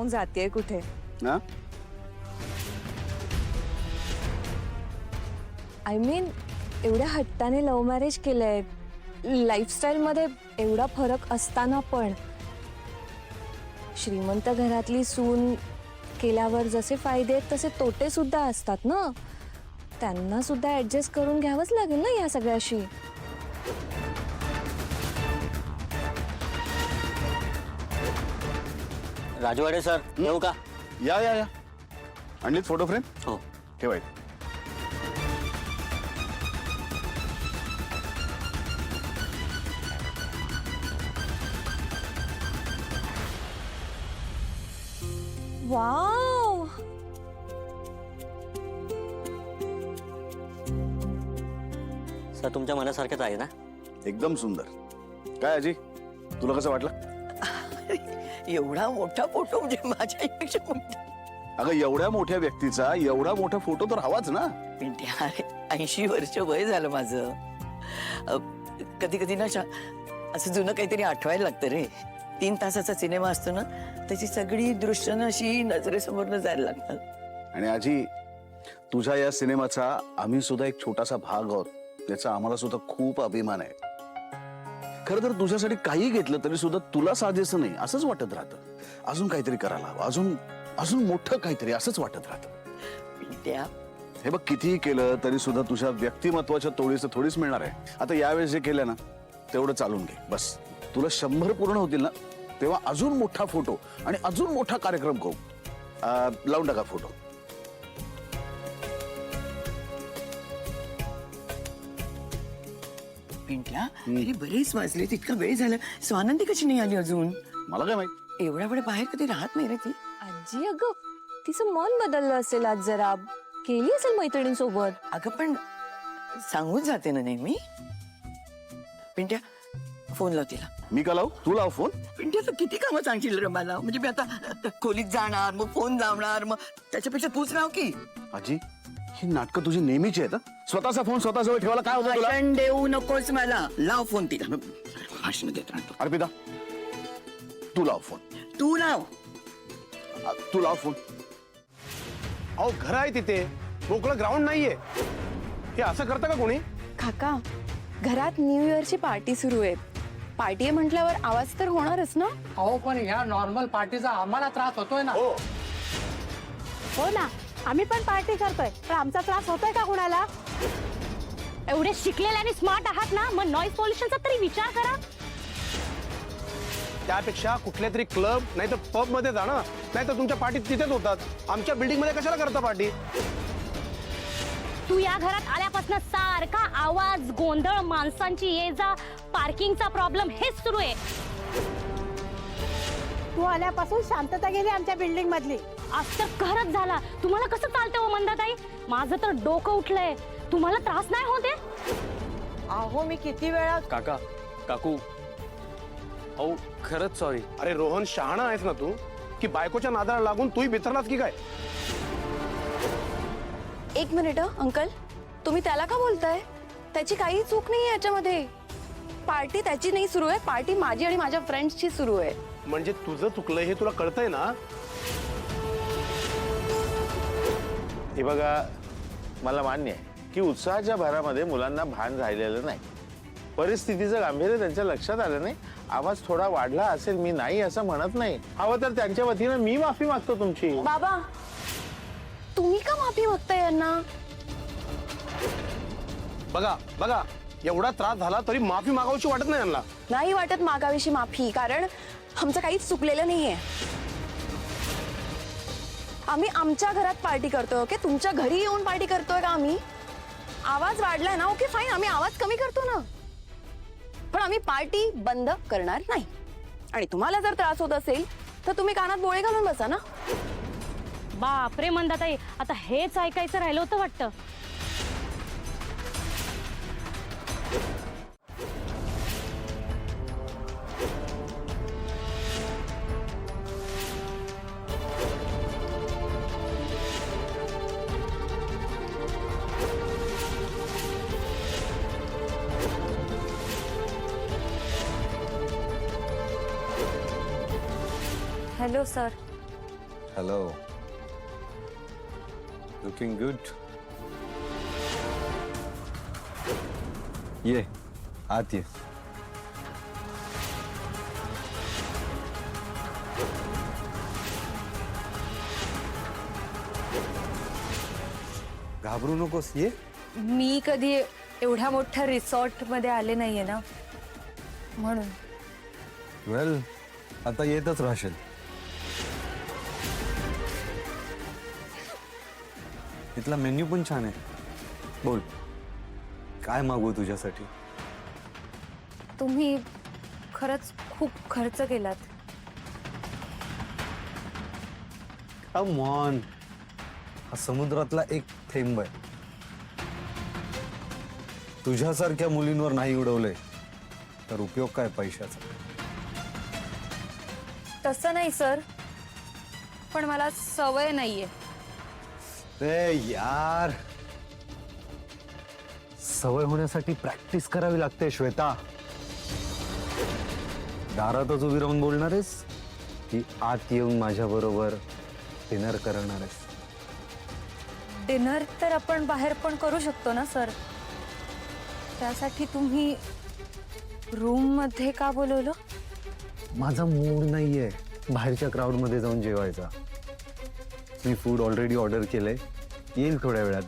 मग जातेय कुठे? ना आय मीन एवढ्या हट्टाने लव्ह मॅरेज केलंय, लाईफस्टाईल मध्ये एवढा फरक असताना पण श्रीमंत घरातली सून केल्यावर जसे फायदे आहेत तसे तोटे सुद्धा असतात ना. त्यांना सुद्धा ऍडजस्ट करून घ्यावंच लागेल ना या सगळ्याशी. राजवाडे सर येऊ का? या या या आणलीत फोटो फ्रेम? हो. ठेवायचं. वाव, सर तुमच्या मनासारखंच आहे ना? एकदम सुंदर. काय आजी, तुला कसं वाटलं? एवढा मोठा फोटो म्हणजे माझ्यापेक्षा मोठा. अगं एवढ्या मोठ्या व्यक्तीचा एवढा मोठा फोटो तर हवाच ना. पिंट्या, 80 वर्ष वय झालं माझं. कधी कधी ना असं जुनं काहीतरी आठवायला लागतं रे. 3 तासाचा सिनेमा असतो ना, त्याची सगळी दृश्य अशी नजरेसमोरनं जायला लागतात. आणि आजी, तुझ्या या सिनेमाचा आम्ही सुद्धा एक छोटासा भाग आहोत, याचा आम्हाला सुद्धा खूप अभिमान आहे. खरं तर तुझ्यासाठी काही घेतलं तरी सुद्धा तुला साजेसं नाही असंच वाटत राहतं. अजून काहीतरी करायला हवं, अजून अजून मोठं काहीतरी असंच वाटत राहतं. पिंट्या, हे बघ, कितीही केलं तरी सुद्धा तुझ्या व्यक्तिमत्वाच्या तोडीचं थोडीच मिळणार आहे. आता यावेळेस जे केलं ना तेवढं चालून घे बस. तुला 100 पूर्ण होतील ना तेव्हा अजून मोठा फोटो आणि अजून मोठा कार्यक्रम करू. लावून टाका फोटो. पिंट्या, अरे बरेच वाजले, इतका वेळ झाला. स्वानंदी कशी नाही आली अजून? मला काय माहित. एवढ्या वेळ बाहेर कधी राहत नाही रे ती. आजी अगं तिचं मन बदललं असेल आज जरा, गेली असेल मैत्रिणींसोबत. अगं पण सांगून जाते ना नेहमी. पिंट्या, फोन लाव तिला. मी का लावू? तू लाव फोन. पिंट्याचं किती कामं सांगशील रे मला. म्हणजे मी आता खोलीत जाणार, मग फोन लावणार, मग त्याच्यापेक्षा तूच लाव की. आजी, ही नाटकं तुझी नेहमीची आहेत. स्वतःचा फोन स्वतःजवळ ठेवायला काय होतं तुला? भाषण देऊ नकोस मला. लाव फोन तिला. भाषण देत राहतो. अर्पिता, तू लाव फोन. तू लाव. तू लाव फोन. अहो घर आहे तिथे, मोकळं ग्राउंड नाहीये. हे असं करतं का कोणी? काका, घरात न्यू इयरची पार्टी सुरू आहे. पार्टी आहे म्हटल्यावर आवाज तर होणारच ना. अहो पण ह्या नॉर्मल पार्टीचा आम्हाला त्रास होतोय ना. हो ना, आम्ही पण पार्टी करतोय, पण आमचा त्रास होतोय का कोणाला? एवढे शिकलेले आणि स्मार्ट आहात ना, मग नॉइज पोल्युशनचा तरी विचार करा. त्यापेक्षा कुठल्या तरी क्लब नाही तर पब मध्ये जा ना. नाही तर तुमच्या पार्टी तिथेच होतात. आमच्या बिल्डिंग मध्ये कशाला करता पार्टी? तू या घरात आल्यापासून सारखा आवाज, गोंधळ, माणसांची ये जा, पार्किंगचा प्रॉब्लेम हेच सुरू आहे. तू आल्यापासून शांतता गेली आमच्या बिल्डिंग मधली. आज तर कहरच झाला. तुम्हाला कसं चालतंय हो मंदाताई? माझं तर डोकं उठलंय. तुम्हाला त्रास नाही होते? अहो मी किती वेळा. काका, काकू, अहो खरंच सॉरी. अरे रोहन, शहाणा आहेस ना तू की बायकोच्या नादाला लागून तूही बिथरलास की काय? एक मिनिट अंकल, तुम्ही त्याला का बोलताय? त्याची काही चूक नाही याच्यामध्ये. पार्टी त्याची नाही सुरू आहे, पार्टी माझी आणि माझ्या फ्रेंड्सची सुरू आहे. म्हणजे तुझं चुकलंय हे तुला कळतंय ना? हे बघा, मला मान्य आहे की उत्साहाच्या भरामध्ये मुलांना भान राहिलेलं नाही. परिस्थितीचं गांभीर्य त्यांच्या लक्षात आलं नाही. आवाज थोडा वाढला असेल, मी नाही असं म्हणत नाही. हवं तर त्यांच्या वतीनं मी माफी मागतो तुमची. बाबा, तुम्ही का माफी मागताय यांना? बघा बघा, एवढा त्रास झाला तरी माफी मागावची वाटत नाही यांना. नाही वाटत मागावीशी माफी, कारण आमचं काहीच चुकलेलं नाहीये. आम्ही आमच्या घरात पार्टी करतोय. ओके, तुमच्या घरी येऊन पार्टी करतोय का आम्ही? आवाज वाढलाय ना, ओके फाईन, आम्ही आवाज कमी करतो ना, पण आम्ही पार्टी बंद करणार नाही. आणि तुम्हाला जर त्रास होत असेल तर तुम्ही कानात बोळे घालून बसा ना. बापरे मंदाताई, आता हेच ऐकायचं राहिलं होतं वाटतं. Hello sir. Hello. Looking good. ये आत ये. घाबरू नकोस, ये. मी कधी एवढ्या मोठ्या रिसॉर्ट मध्ये आले नाहीये ना, म्हणून. वेल, आता येतच राहशील. इथला मेन्यू पण छान आहे. बोल, काय मागवू तुझ्यासाठी? तुम्ही खरंच खूप खर्च केलात. कम ऑन, हा समुद्रातला एक थेंब आहे. तुझ्यासारख्या मुलींवर नाही उडवलंय तर उपयोग काय पैशाचा? तसं नाही सर, पण मला सवय नाहीये. रे यार, सवय होण्यासाठी प्रॅक्टिस करावी लागते श्वेता. दारातच उभी राहून बोलणार आहेस की आत येऊन माझ्या बरोबर डिनर करणार आहेस? डिनर तर आपण बाहेर पण करू शकतो ना सर. त्यासाठी तुम्ही रूम मध्ये का बोलवलं? माझा मूड नाहीये बाहेरच्या क्राऊड मध्ये जाऊन जेवायचा. मी फूड ऑलरेडी ऑर्डर केलंय, येईल थोड्या वेळात.